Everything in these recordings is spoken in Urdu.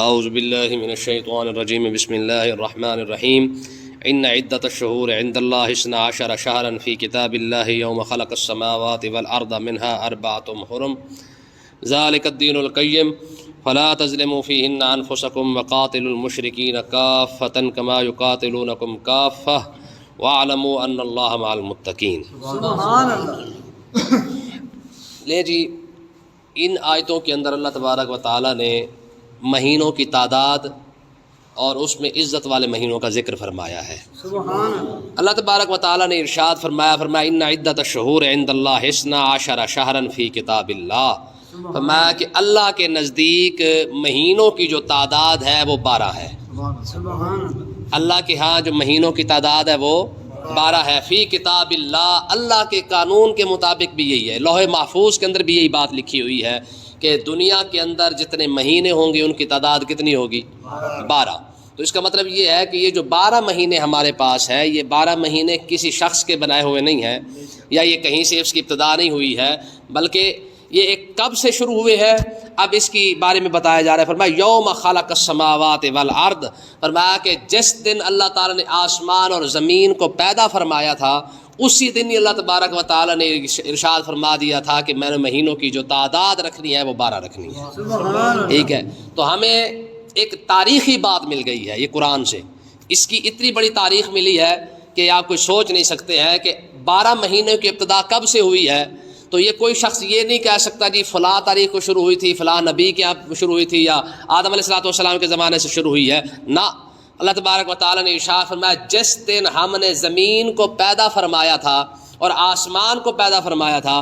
اعوذ باللہ من الشیطان الرجیم بسم اللہ الرحمن الرحیم ان عدۃ الشہور عند اللہ 12 شہرا فی کتاب اللہ یوم خلق السماوات والارض منها 4 حرم ذلک الدین القیم فلا تظلموا فیہن انفسکم وقاتلوا المشرکین کافۃ کما یقاتلونکم کافۃ واعلموا ان اللہ مع المتقین۔ سبحان اللہ۔ لے جی، ان آیتوں کے اندر اللہ تبارک و تعالیٰ نے مہینوں کی تعداد اور اس میں عزت والے مہینوں کا ذکر فرمایا ہے۔ سبحان اللہ۔ اللہ تبارک و تعالیٰ نے ارشاد فرمایا ان عدۃ الشہور عند اللہ 12 شہرا فی کتاب اللہ، فرمایا کہ اللہ کے نزدیک مہینوں کی جو تعداد ہے وہ 12 ہے۔ سبحان اللہ۔ اللہ کے ہاں جو مہینوں کی تعداد ہے وہ 12 ہے، فی کتاب اللہ، اللہ کے قانون کے مطابق بھی یہی ہے۔ لوح محفوظ کے اندر بھی یہی بات لکھی ہوئی ہے کہ دنیا کے اندر جتنے مہینے ہوں گے ان کی تعداد کتنی ہوگی؟ 12۔ تو اس کا مطلب یہ ہے کہ یہ جو 12 مہینے ہمارے پاس ہے، یہ 12 مہینے کسی شخص کے بنائے ہوئے نہیں ہیں، یا یہ کہیں سے اس کی ابتدا نہیں ہوئی ہے، بلکہ یہ ایک کب سے شروع ہوئے ہے اب اس کی بارے میں بتایا جا رہا ہے۔ فرمایا یوم خلق السماوات والارض، فرمایا کہ جس دن اللہ تعالیٰ نے آسمان اور زمین کو پیدا فرمایا تھا اسی دن ہی اللہ تبارک و تعالیٰ نے ارشاد فرما دیا تھا کہ میں نے مہینوں کی جو تعداد رکھنی ہے وہ 12 رکھنی ہے۔ سبحان اللہ۔ ٹھیک ہے، تو ہمیں ایک تاریخی بات مل گئی ہے یہ قرآن سے، اس کی اتنی بڑی تاریخ ملی ہے کہ آپ کوئی سوچ نہیں سکتے ہیں کہ 12 مہینوں کی ابتدا کب سے ہوئی ہے۔ تو یہ کوئی شخص یہ نہیں کہہ سکتا جی فلاں تاریخ کو شروع ہوئی تھی، فلاں نبی کے یہاں شروع ہوئی تھی، یا آدم علیہ الصلوۃ والسلام کے زمانے سے شروع ہوئی ہے، نہ۔ اللہ تبارک و تعالیٰ نے ارشاد فرمایا جس دن ہم نے زمین کو پیدا فرمایا تھا اور آسمان کو پیدا فرمایا تھا،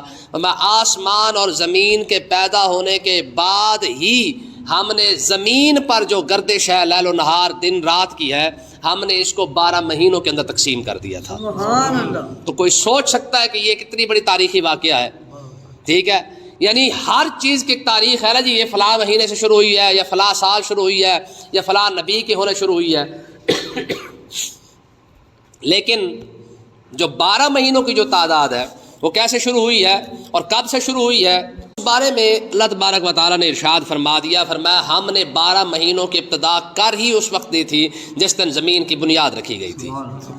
آسمان اور زمین کے پیدا ہونے کے بعد ہی ہم نے زمین پر جو گردش ہے لیل و نہار دن رات کی ہے، ہم نے اس کو 12 مہینوں کے اندر تقسیم کر دیا تھا۔ سبحان اللہ۔ تو کوئی سوچ سکتا ہے کہ یہ کتنی بڑی تاریخی واقعہ ہے؟ ٹھیک ہے، یعنی ہر چیز کی ایک تاریخ ہے نا جی، یہ فلاں مہینے سے شروع ہوئی ہے، یا فلاں سال شروع ہوئی ہے، یا فلاں نبی کے ہونے شروع ہوئی ہے۔ لیکن جو 12 مہینوں کی جو تعداد ہے وہ کیسے شروع ہوئی ہے اور کب سے شروع ہوئی ہے، اس بارے میں اللہ تبارک و تعالیٰ نے ارشاد فرما دیا، فرمایا ہم نے 12 مہینوں کی ابتدا کر ہی اس وقت دی تھی جس دن زمین کی بنیاد رکھی گئی تھی۔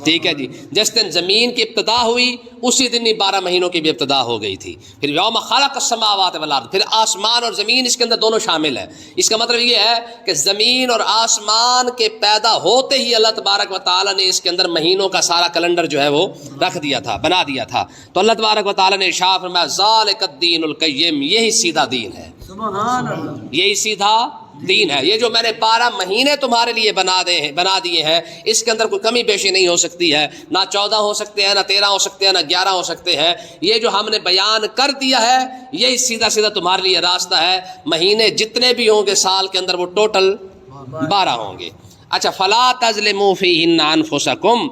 ٹھیک ہے جی، جس دن زمین کی ابتدا ہوئی اسی دن ہی 12 مہینوں کی بھی ابتدا ہو گئی تھی۔ پھر یوم خلق السماوات والارض، پھر آسمان اور زمین اس کے اندر دونوں شامل ہے۔ اس کا مطلب یہ ہے کہ زمین اور آسمان کے پیدا ہوتے ہی اللہ تبارک و تعالیٰ نے اس کے اندر مہینوں کا سارا کیلنڈر جو ہے وہ رکھ دیا تھا، بنا دیا تھا۔ تو اللہ تبارک و تعالیٰ نے ارشاد فرمایا ذالک الدین القیم، یہی سیدھا دین ہے، سبحان اللہ۔ یہی سیدھا دین ہے۔ یہ جو میں نے 12 مہینے تمہارے لیے بنا دیے ہیں، اس کے اندر کوئی کمی بیشی نہیں ہو سکتی ہے، نہ 14 ہو سکتے ہیں، نہ 13 ہو سکتے ہیں، نہ 11 ہو سکتے ہیں۔ یہ جو ہم نے بیان کر دیا ہے یہی سیدھا سیدھا تمہارے لیے راستہ ہے۔ مہینے جتنے بھی ہوں گے سال کے اندر وہ ٹوٹل 12 ہوں گے۔ اچھا، فلا تظلموا فیہن انفسکم،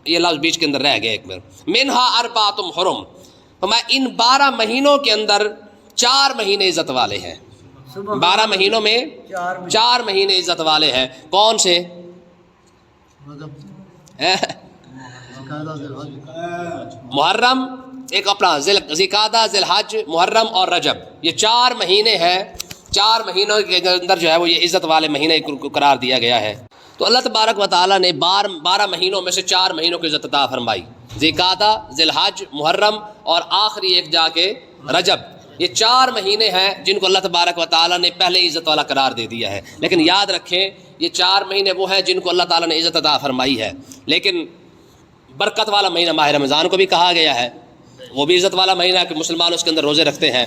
یہ لفظ بیچ کے اندر رہ گیا ایک بار، منہا 4 حرم، ان 12 مہینوں کے اندر 4 مہینے عزت والے ہیں۔ 12 مہینوں میں 4 مہینے عزت والے ہیں۔ کون سے؟ محرم، ایک اپنا ذوالقعدہ، ذی الحج، محرم اور رجب، یہ 4 مہینے ہیں۔ 4 مہینوں کے اندر جو ہے وہ یہ عزت والے مہینے کو قرار دیا گیا ہے۔ تو اللہ تبارک و تعالیٰ نے 12 مہینوں میں سے 4 مہینوں کی عزت عطا فرمائی، ذوالقعدہ، ذی الحج، محرم اور آخری ایک جا کے رجب۔ یہ 4 مہینے ہیں جن کو اللہ تبارک و تعالیٰ نے پہلے عزت والا قرار دے دیا ہے۔ لیکن یاد رکھیں یہ 4 مہینے وہ ہیں جن کو اللہ تعالیٰ نے عزت عطا فرمائی ہے۔ لیکن برکت والا مہینہ ماہ رمضان کو بھی کہا گیا ہے، وہ بھی عزت والا مہینہ ہے کہ مسلمان اس کے اندر روزے رکھتے ہیں۔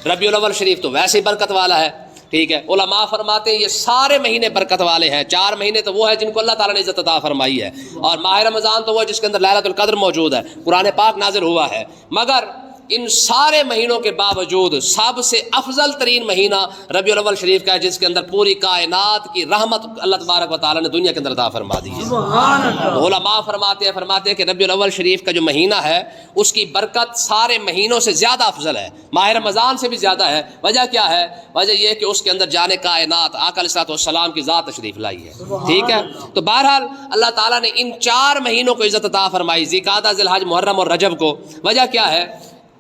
ربیع الاول شریف تو ویسے ہی برکت والا ہے۔ ٹھیک ہے، علماء فرماتے ہیں یہ سارے مہینے برکت والے ہیں۔ 4 مہینے تو وہ ہیں جن کو اللہ تعالیٰ نے عزت عطا فرمائی ہے، اور ماہ رمضان تو وہ جس کے اندر لیلۃ القدر موجود ہے، قرآن پاک نازل ہوا ہے۔ مگر ان سارے مہینوں کے باوجود سب سے افضل ترین مہینہ ربیع الاول شریف کا ہے، جس کے اندر پوری کائنات کی رحمت اللہ تبارک و تعالیٰ نے دنیا کے اندر عطا فرما دی ہے۔ سبحان اللہ۔ علماء فرماتے ہیں کہ ربیع الاول شریف کا جو مہینہ ہے اس کی برکت سارے مہینوں سے زیادہ افضل ہے، ماہ رمضان سے بھی زیادہ ہے۔ وجہ کیا ہے؟ وجہ یہ کہ اس کے اندر جان کائنات آقا علیہ الصلوۃ والسلام کی ذات تشریف لائی ہے۔ ٹھیک ہے، تو بہرحال اللہ تعالیٰ نے ان 4 مہینوں کو عزت عطا فرمائی، ذوالقعدہ، ذی الحج، محرم اور رجب کو۔ وجہ کیا ہے؟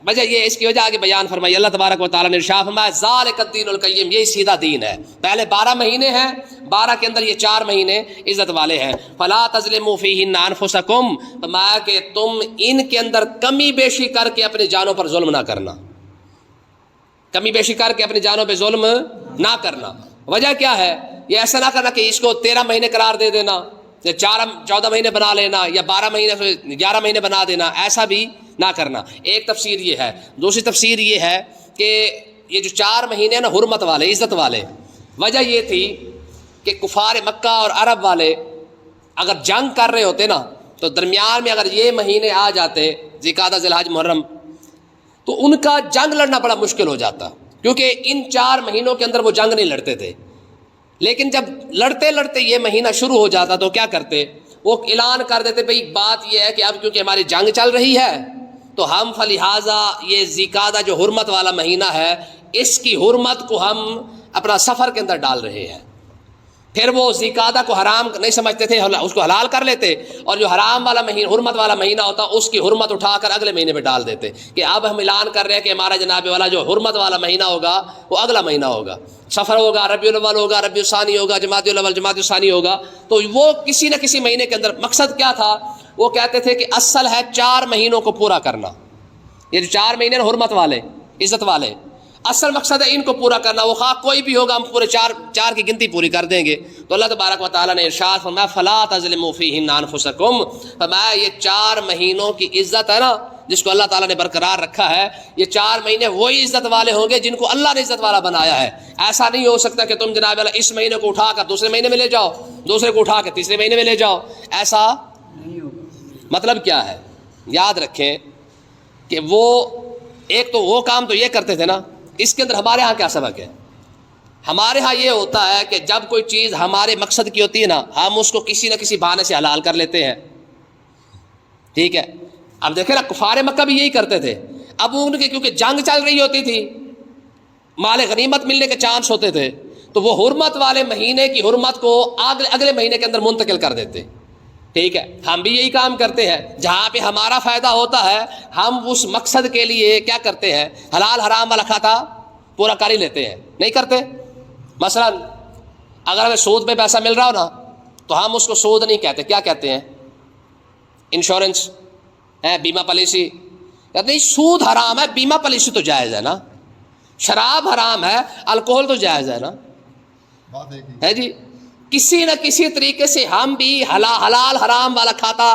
وجہ یہ اس کی وجہ آگے بیان فرمائی. اللہ تبارک و تعالیٰ نے ارشاد فرمایا ذالک الدین القیم، یہی سیدھا دین ہے. پہلے 12 مہینے ہیں، 12 کے اندر یہ 4 مہینے عزت والے ہیں. فلا تظلموا فیہن انفسکم، فرمایا کہ تم ان کے اندر کمی بیشی کر کے اپنی جانوں پر ظلم نہ کرنا، کمی بیشی کر کے اپنی جانوں پہ ظلم نہ کرنا. وجہ کیا ہے؟ یہ ایسا نہ کرنا کہ اس کو 13 مہینے قرار دے دینا، یا 14 مہینے بنا لینا، یا 12 مہینے 11 مہینے بنا دینا، ایسا بھی نہ کرنا. ایک تفسیر یہ ہے. دوسری تفسیر یہ ہے کہ یہ جو 4 مہینے ہیں نا حرمت والے، عزت والے، وجہ یہ تھی کہ کفار مکہ اور عرب والے اگر جنگ کر رہے ہوتے نا تو درمیان میں اگر یہ مہینے آ جاتے ذی-القعدہ، ذی-الحجہ، محرم، تو ان کا جنگ لڑنا بڑا مشکل ہو جاتا، کیونکہ ان 4 مہینوں کے اندر وہ جنگ نہیں لڑتے تھے. لیکن جب لڑتے لڑتے یہ مہینہ شروع ہو جاتا تو کیا کرتے؟ وہ اعلان کر دیتے بھئی بات یہ ہے کہ اب کیونکہ ہماری جنگ چل رہی ہے تو ہم فلہٰذا یہ ذی-القعدہ جو حرمت والا مہینہ ہے اس کی حرمت کو ہم اپنا سفر کے اندر ڈال رہے ہیں. پھر وہ ذی-القعدہ کو حرام نہیں سمجھتے تھے، اس کو حلال کر لیتے، اور جو حرام والا مہینہ، حرمت والا مہینہ ہوتا اس کی حرمت اٹھا کر اگلے مہینے میں ڈال دیتے کہ اب ہم اعلان کر رہے ہیں کہ ہمارا جناب والا جو حرمت والا مہینہ ہوگا وہ اگلا مہینہ ہوگا، سفر ہوگا، ربیع الاول ہوگا، ربیع الثانی ہوگا، جمادی الاول، جمادی الثانی ہوگا. تو وہ کسی نہ کسی مہینے کے اندر مقصد کیا تھا؟ وہ کہتے تھے کہ اصل ہے 4 مہینوں کو پورا کرنا. یہ جو 4 مہینے حرمت والے، عزت والے، اصل مقصد ہے ان کو پورا کرنا. وہ خواہ کوئی بھی ہوگا، ہم پورے 4 کی گنتی پوری کر دیں گے. تو اللہ تبارک و تعالیٰ نے ارشاد فرمایا فلا تظلموا فیہن انفسکم، فرمایا یہ 4 مہینوں کی عزت ہے نا جس کو اللہ تعالیٰ نے برقرار رکھا ہے، یہ 4 مہینے وہی عزت والے ہوں گے جن کو اللہ نے عزت والا بنایا ہے. ایسا نہیں ہو سکتا کہ تم جناب والا اس مہینے کو اٹھا کر دوسرے مہینے میں لے جاؤ، دوسرے کو اٹھا کے تیسرے مہینے میں لے جاؤ، ایسا نہیں ہوگا. مطلب کیا ہے؟ یاد رکھیں کہ وہ ایک تو وہ کام تو یہ کرتے تھے نا، اس کے اندر ہمارے ہاں کیا سبق ہے؟ ہمارے ہاں یہ ہوتا ہے کہ جب کوئی چیز ہمارے مقصد کی ہوتی ہے نا ہم اس کو کسی نہ کسی بہانے سے حلال کر لیتے ہیں. ٹھیک ہے، اب دیکھیں نا کفار مکہ بھی یہی کرتے تھے. اب ان کے کیونکہ جنگ چل رہی ہوتی تھی، مال غنیمت ملنے کے چانس ہوتے تھے، تو وہ حرمت والے مہینے کی حرمت کو اگلے مہینے کے اندر منتقل کر دیتے. ٹھیک ہے، ہم بھی یہی کام کرتے ہیں. جہاں پہ ہمارا فائدہ ہوتا ہے ہم اس مقصد کے لیے کیا کرتے ہیں؟ حلال حرام والا کھاتا پورا کر ہی لیتے ہیں. نہیں کرتے؟ مثلا اگر ہمیں سود پہ پیسہ مل رہا ہو نا تو ہم اس کو سود نہیں کہتے، کیا کہتے ہیں؟ انشورنس ہے، بیمہ پالیسی. کہتے نہیں سود حرام ہے، بیمہ پالیسی تو جائز ہے نا. شراب حرام ہے، الکوہل تو جائز ہے نا. ہے جی، کسی نہ کسی طریقے سے ہم بھی حلال حرام والا کھاتا،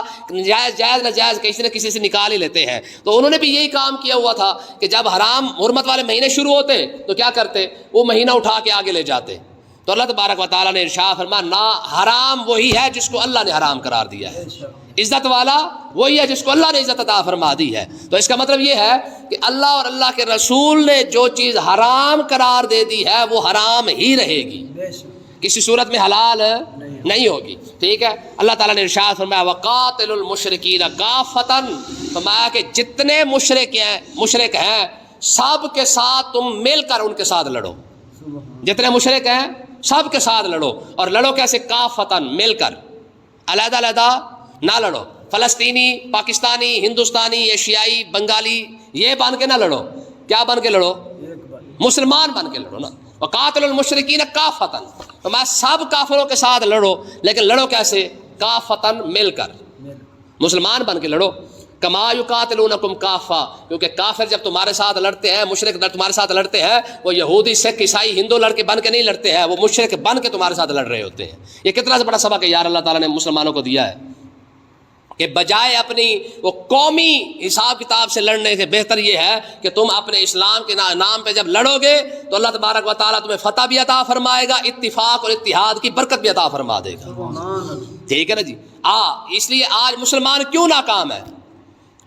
جائز ناجائز کسی نہ کسی سے نکال ہی لیتے ہیں. تو انہوں نے بھی یہی کام کیا ہوا تھا کہ جب حرام حرمت والے مہینے شروع ہوتے تو کیا کرتے؟ وہ مہینہ اٹھا کے آگے لے جاتے. تو اللہ تبارک و تعالیٰ نے ارشاد فرمایا نا حرام وہی ہے جس کو اللہ نے حرام قرار دیا ہے، عزت والا وہی ہے جس کو اللہ نے عزت عطا فرما دی ہے. تو اس کا مطلب یہ ہے کہ اللہ اور اللہ کے رسول نے جو چیز حرام قرار دے دی ہے وہ حرام ہی رہے گی، کسی صورت میں حلال نہیں ہوگی. ٹھیک ہے، اللہ تعالیٰ نے ارشاد فرمایا وَقَاتِلُوا الْمُشْرِكِينَ كَافَّةً، فرمایا کہ جتنے مشرک ہیں سب کے ساتھ تم مل کر ان کے ساتھ لڑو. جتنے مشرک ہیں سب کے ساتھ لڑو، اور لڑو کیسے؟ کافۃً، مل کر، علیحدہ علیحدہ نہ لڑو. فلسطینی، پاکستانی، ہندوستانی، ایشیائی، بنگالی یہ بن کے نہ لڑو. کیا بن کے لڑو؟ مسلمان بن کے لڑو نا. وقاتلوا المشرکین کافۃً، تو میں سب کافروں کے ساتھ لڑو، لیکن لڑو کیسے؟ کافۃً، مل کر، مسلمان بن کے لڑو. کما یقاتلونکم کافہ، کیونکہ کافر جب تمہارے ساتھ لڑتے ہیں، مشرک تمہارے ساتھ لڑتے ہیں، وہ یہودی سکھ عیسائی ہندو لڑ کے بن کے نہیں لڑتے ہیں، وہ مشرک بن کے تمہارے ساتھ لڑ رہے ہوتے ہیں. یہ کتنا بڑا سبق ہے یار اللہ تعالیٰ نے مسلمانوں کو دیا ہے کہ بجائے اپنی وہ قومی حساب کتاب سے لڑنے سے بہتر یہ ہے کہ تم اپنے اسلام کے نام پہ جب لڑو گے تو اللہ تبارک و تعالیٰ تمہیں فتح بھی عطا فرمائے گا، اتفاق اور اتحاد کی برکت بھی عطا فرما دے گا. ٹھیک ہے نا جی. اس لیے آج مسلمان کیوں ناکام ہے؟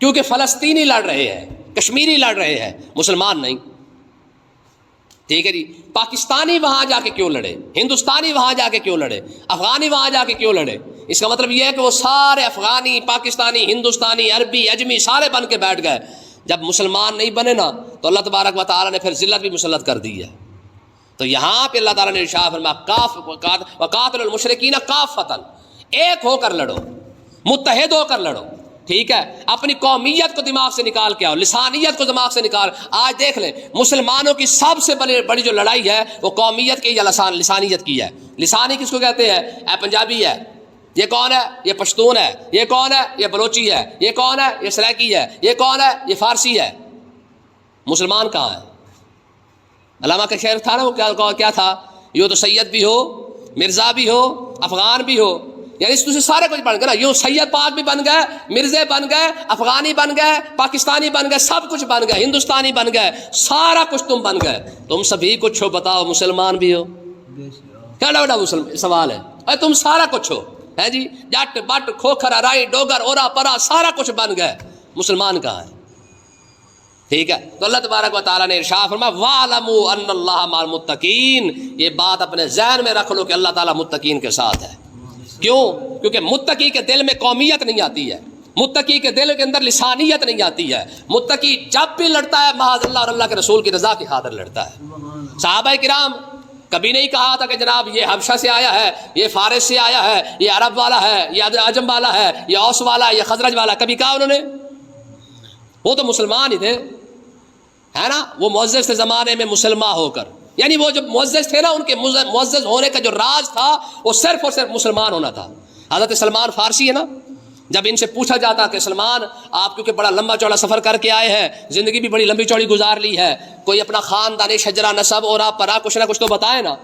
کیونکہ فلسطینی لڑ رہے ہیں، کشمیری لڑ رہے ہیں، مسلمان نہیں. ٹھیک ہے جی. پاکستانی وہاں جا کے کیوں لڑے؟ ہندوستانی وہاں جا کے کیوں لڑے؟ افغانی وہاں جا کے کیوں لڑے؟ اس کا مطلب یہ ہے کہ وہ سارے افغانی، پاکستانی، ہندوستانی، عربی، اجمی سارے بن کے بیٹھ گئے. جب مسلمان نہیں بنے نا تو اللہ تبارک و تعالیٰ نے پھر ذلت بھی مسلط کر دی ہے. تو یہاں پہ اللہ تعالیٰ نے ارشاد فرمایا وقاتلوا المشرکین کافۃً، ایک ہو کر لڑو، متحد ہو کر لڑو. ٹھیک ہے، اپنی قومیت کو دماغ سے نکال کے آؤ، لسانیت کو دماغ سے نکال. آج دیکھ لیں مسلمانوں کی سب سے بڑی جو لڑائی ہے وہ قومیت کی یا لسانیت کی ہے. لسانی کس کو کہتے ہیں؟ اے پنجابی ہے، یہ کون ہے؟ یہ پشتون ہے. یہ کون ہے؟ یہ بلوچی ہے. یہ کون ہے؟ یہ سرائکی ہے. یہ کون ہے؟ یہ فارسی ہے. مسلمان کہاں ہے؟ علامہ کا شعر تھا نا، وہ کیا تھا؟ یوں تو سید بھی ہو، مرزا بھی ہو، افغان بھی ہو، یعنی اس سے سارے کچھ بن گئے نا. یوں سید پاک بھی بن گئے، مرزے بن گئے، افغانی بن گئے، پاکستانی بن گئے، سب کچھ بن گئے، ہندوستانی بن گئے، سارا کچھ تم بن گئے. تم سبھی کچھ ہو، بتاؤ مسلمان بھی ہو؟ کیا بڑا سوال ہے. اے تم سارا کچھ ہو، ہے جی، جٹ بٹ کھوکھر ارائی ڈوگر اورا پرا سارا کچھ بن گئے، مسلمان کہاں ہے؟ ٹھیک ہے. تو اللہ تبارک و تعالیٰ نے ارشاد فرمایا وَاعْلَمُوا أَنَّ اللَّهَ مَعَ الْمُتَّقِينَ. یہ بات اپنے ذہن میں رکھ لو کہ اللہ تعالیٰ متقین کے ساتھ ہے. کیوں؟ کیونکہ متقی کے دل میں قومیت نہیں آتی ہے، متقی کے دل کے اندر لسانیت نہیں آتی ہے. متقی جب بھی لڑتا ہے معاذ اللہ اور اللہ کے رسول کی رضا کی خاطر لڑتا ہے. صحابہ کرام کبھی نہیں کہا تھا کہ جناب یہ حبشہ سے آیا ہے، یہ فارس سے آیا ہے، یہ عرب والا ہے، یہ عجم والا ہے، یہ اوس والا ہے، یہ خزرج والا. کبھی کہا انہوں نے؟ وہ تو مسلمان ہی تھے، ہے نا. وہ معزز تھے زمانے میں مسلمان ہو کر، یعنی وہ جو معزز تھے نا، ان کے معزز ہونے کا جو راز تھا وہ صرف اور صرف مسلمان ہونا تھا. حضرت سلمان فارسی ہے نا، جب ان سے پوچھا جاتا کہ سلمان آپ کیونکہ بڑا لمبا چوڑا سفر کر کے آئے ہیں، زندگی بھی بڑی لمبی چوڑی گزار لی ہے، کوئی اپنا خاندانی شجرہ نسب اور آپ پرا کچھ نہ کچھ تو بتائے نا.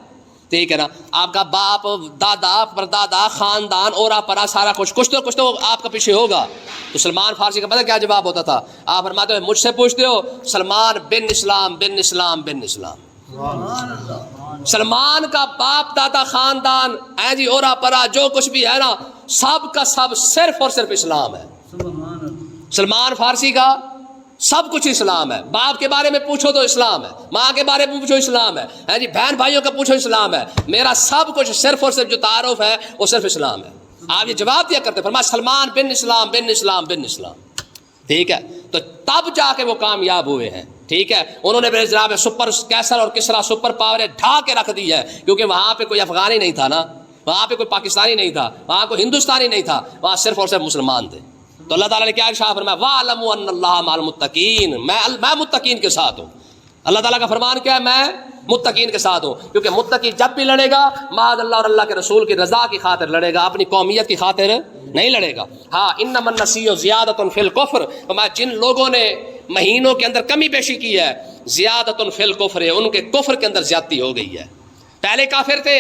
ٹھیک ہے نا، آپ کا باپ دادا پردادا خاندان اور آپ پرا سارا کچھ تو آپ کا پیچھے ہوگا. تو سلمان فارسی کا پتہ کیا جواب ہوتا تھا؟ آپ فرماتے ہو مجھ سے پوچھتے ہو سلمان بن اسلام بن اسلام بن اسلام. سلمان کا باپ دادا خاندان ہے جی، اورا پرا جو کچھ بھی ہے نا، سب کا سب صرف اور صرف اسلام ہے. سلمان فارسی کا سب کچھ اسلام ہے. باپ کے بارے میں پوچھو تو اسلام ہے، ماں کے بارے میں پوچھو اسلام ہے جی، بہن بھائیوں کا پوچھو اسلام ہے. میرا سب کچھ صرف اور صرف جو تعارف ہے وہ صرف اسلام ہے. آپ یہ جواب دیا کرتے فرمایا سلمان بن اسلام بن اسلام بن اسلام. ٹھیک ہے، تو تب جا کے وہ کامیاب ہوئے ہیں. ٹھیک ہے، انہوں نے میرے جناب سپر کیسر اور کسرا سپر پاوریں ڈھا کے رکھ دی ہے، کیونکہ وہاں پہ کوئی افغانی نہیں تھا نا، وہاں پہ کوئی پاکستانی نہیں تھا، وہاں کوئی ہندوستانی نہیں تھا، وہاں صرف اور صرف مسلمان تھے. تو اللہ تعالیٰ نے کیا ارشاد فرمایا وَاعْلَمُوا أَنَّ اللَّهَ مَعَ الْمُتَّقِينَ. میں متقین کے ساتھ ہوں. اللہ تعالیٰ کا فرمان کیا ہے؟ میں متقین کے ساتھ ہوں. کیونکہ متقی جب بھی لڑے گا معاذ اللہ اور اللہ کے رسول کی رضا کی خاطر لڑے گا، اپنی قومیت کی خاطر نہیں لڑے گا. ہاں انما النسیء زیادۃ فی الکفر. جن لوگوں نے مہینوں کے اندر کمی بیشی کی ہے، زیادۃ فی الکفر، ان کے کفر کے اندر زیادتی ہو گئی ہے. پہلے کافر تھے،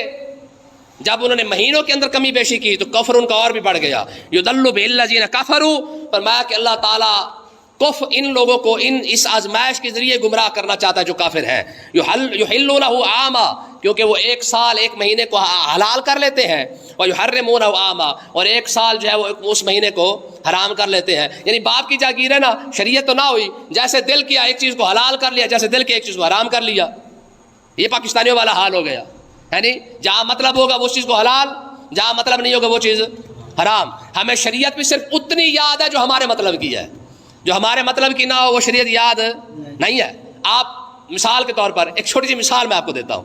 جب انہوں نے مہینوں کے اندر کمی بیشی کی تو کفر ان کا اور بھی بڑھ گیا. یضل بالذین کفروا، فرمایا کہ اللہ تعالیٰ ان لوگوں کو اس آزمائش کے ذریعے گمراہ کرنا چاہتا ہے جو کافر ہیں. یحلونہ عاما، کیونکہ وہ ایک سال ایک مہینے کو حلال کر لیتے ہیں، ویحرمونہ عاما، اور ایک سال جو ہے وہ اس مہینے کو حرام کر لیتے ہیں. یعنی باپ کی جاگیر ہے نا، شریعت تو نہ ہوئی، جیسے دل کیا ایک چیز کو حلال کر لیا، جیسے دل کی ایک چیز کو حرام کر لیا. یہ پاکستانیوں والا حال ہو گیا ہے نہیں. جہاں مطلب ہوگا وہ چیز کو حلال، جہاں مطلب نہیں ہوگا وہ چیز حرام. ہمیں شریعت بھی صرف اتنی یاد ہے جو ہمارے مطلب کی ہے، جو ہمارے مطلب کی نہ ہو وہ شریعت یاد نہیں ہے. آپ مثال کے طور پر ایک چھوٹی سی مثال میں آپ کو دیتا ہوں.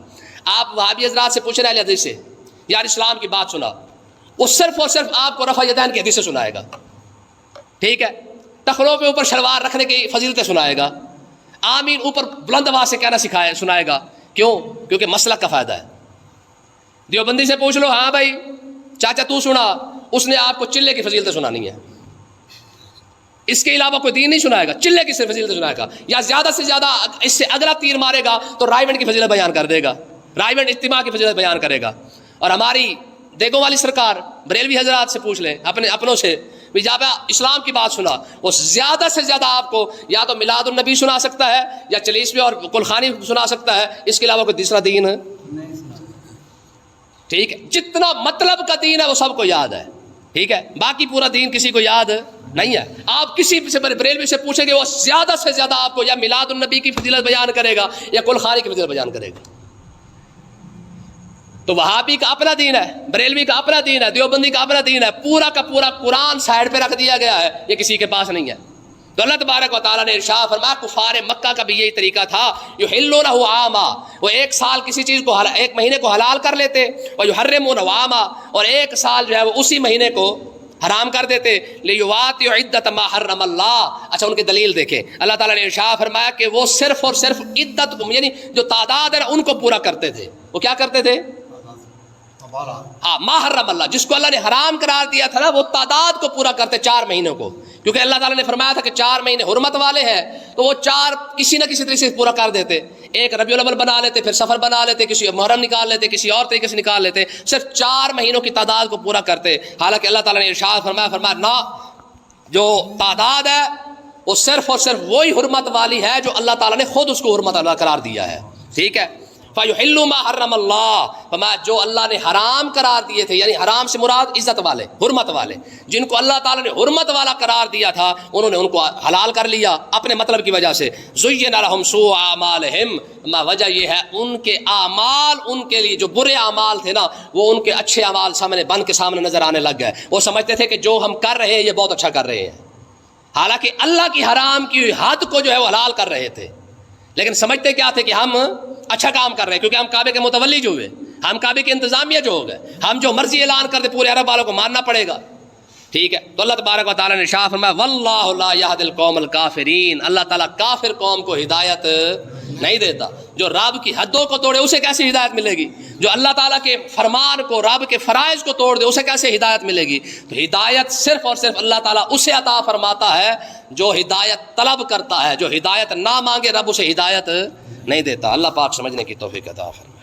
آپ وہابی حضرات سے پوچھ رہے ہیں حدیث سے یار اسلام کی بات سنا، وہ صرف اور صرف آپ کو رفع یدین کی حدیث سے سنائے گا. ٹھیک ہے، ٹخنوں پہ اوپر شلوار رکھنے کی فضیلتیں سنائے گا، آمین اوپر بلند آواز سے کہنا سنائے گا. کیوں؟ کیونکہ مسلک کا فائدہ ہے. دیوبندی سے پوچھ لو، ہاں بھائی چاچا تو سنا، اس نے آپ کو چلے کی فضیلتیں سنانی ہے، اس کے علاوہ کوئی دین نہیں سنائے گا، چلے کی صرف فضیلتیں سنائے گا. یا زیادہ سے زیادہ اس سے اگلا تیر مارے گا تو رائے ونڈ کی فضیلت بیان کر دے گا، رائے ونڈ اجتماع کی فضیلت بیان کرے گا. اور ہماری دیگوں والی سرکار بریلوی حضرات سے پوچھ لیں، اپنوں سے بھی، جب اسلام کی بات سنا وہ زیادہ سے زیادہ آپ کو یا تو میلاد النبی سنا سکتا ہے یا چلیسویں اور کلخانی سنا سکتا ہے، اس کے علاوہ کوئی دوسرا دین ہے. ٹھیک ہے، جتنا مطلب کا دین ہے وہ سب کو یاد ہے. ٹھیک ہے، باقی پورا دین کسی کو یاد نہیں ہے. آپ کسی سے بریلوی سے پوچھیں گے وہ زیادہ سے زیادہ آپ کو یا میلاد النبی کی فضیلت بیان کرے گا یا کلخانی کی فضیلت بیان کرے گا. تو وہابی کا اپنا دین ہے، بریلوی کا اپنا دین ہے، دیوبندی کا اپنا دین ہے. پورا کا پورا قرآن سائڈ پہ رکھ دیا گیا ہے، یہ کسی کے پاس نہیں ہے. تو اللہ تبارک و تعالیٰ نے ارشاد فرمایا کفار مکہ کا بھی یہی طریقہ تھا. یحلونہ عاما، وہ ایک سال کسی چیز کو ایک مہینے کو حلال کر لیتے، ویحرمونہ عاما، اور ایک سال جو ہے وہ اسی مہینے کو حرام کر دیتے لیواطئوا عدت ما حرم اللہ. اچھا ان کی دلیل دیکھیں, اللہ تعالیٰ نے ارشاد فرمایا کہ وہ صرف اور صرف عدت یعنی جو تعداد ہے ان کو پورا کرتے تھے. وہ کیا کرتے تھے؟ ہاں ما حرم اللہ, جس کو اللہ نے حرام قرار دیا تھا نا وہ تعداد کو پورا کرتے 4 مہینوں کو, کیونکہ اللہ تعالیٰ نے فرمایا تھا کہ 4 مہینے حرمت والے ہیں تو وہ 4 کسی نہ کسی طریقے سے پورا کر دیتے. ایک ربیع الاول بنا لیتے, پھر سفر بنا لیتے, کسی محرم نکال لیتے, کسی اور طریقے سے نکال لیتے, صرف 4 مہینوں کی تعداد کو پورا کرتے. حالانکہ اللہ تعالیٰ نے ارشاد فرمایا نہ, جو تعداد ہے وہ صرف اور صرف وہی حرمت والی ہے جو اللہ تعالیٰ نے خود اس کو حرمت اللہ قرار دیا ہے. ٹھیک ہے, فَيُحِلُّ مَا حَرَّمَ اللَّهُ, فرمایا جو اللہ نے حرام قرار دیے تھے, یعنی حرام سے مراد عزت والے, حرمت والے, جن کو اللہ تعالیٰ نے حرمت والا قرار دیا تھا انہوں نے ان کو حلال کر لیا اپنے مطلب کی وجہ سے. زُيِّنَ لَهُمْ سُوءُ أَعْمَالِهِمْ, وجہ یہ ہے ان کے اعمال, ان کے لیے جو برے اعمال تھے نا وہ ان کے اچھے اعمال سامنے بن کے سامنے نظر آنے لگ گئے. وہ سمجھتے تھے کہ جو ہم کر رہے ہیں یہ بہت اچھا کر رہے ہیں, حالانکہ اللہ کی حرام کی حد کو جو ہے وہ حلال کر رہے تھے, لیکن سمجھتے کیا تھے کہ ہم اچھا کام کر رہے ہیں کیونکہ ہم کعبے کے متولی جو ہوئے, ہم کعبے کے انتظامیہ جو ہو گئے, ہم جو مرضی اعلان کر دے پورے عرب والوں کو ماننا پڑے گا. ٹھیک ہے, تو اللہ تبارک و تعالیٰ نے ارشاد فرمایا واللہ لا یہدی القوم الکافرین, اللہ تعالیٰ کافر قوم کو ہدایت نہیں دیتا. جو رب کی حدوں کو توڑے اسے کیسے ہدایت ملے گی؟ جو اللہ تعالیٰ کے فرمان کو, رب کے فرائض کو توڑ دے اسے کیسے ہدایت ملے گی؟ تو ہدایت صرف اور صرف اللہ تعالیٰ اسے عطا فرماتا ہے جو ہدایت طلب کرتا ہے, جو ہدایت نہ مانگے رب اسے ہدایت نہیں دیتا. اللہ پاک سمجھنے کی توفیق عطا فرمائے.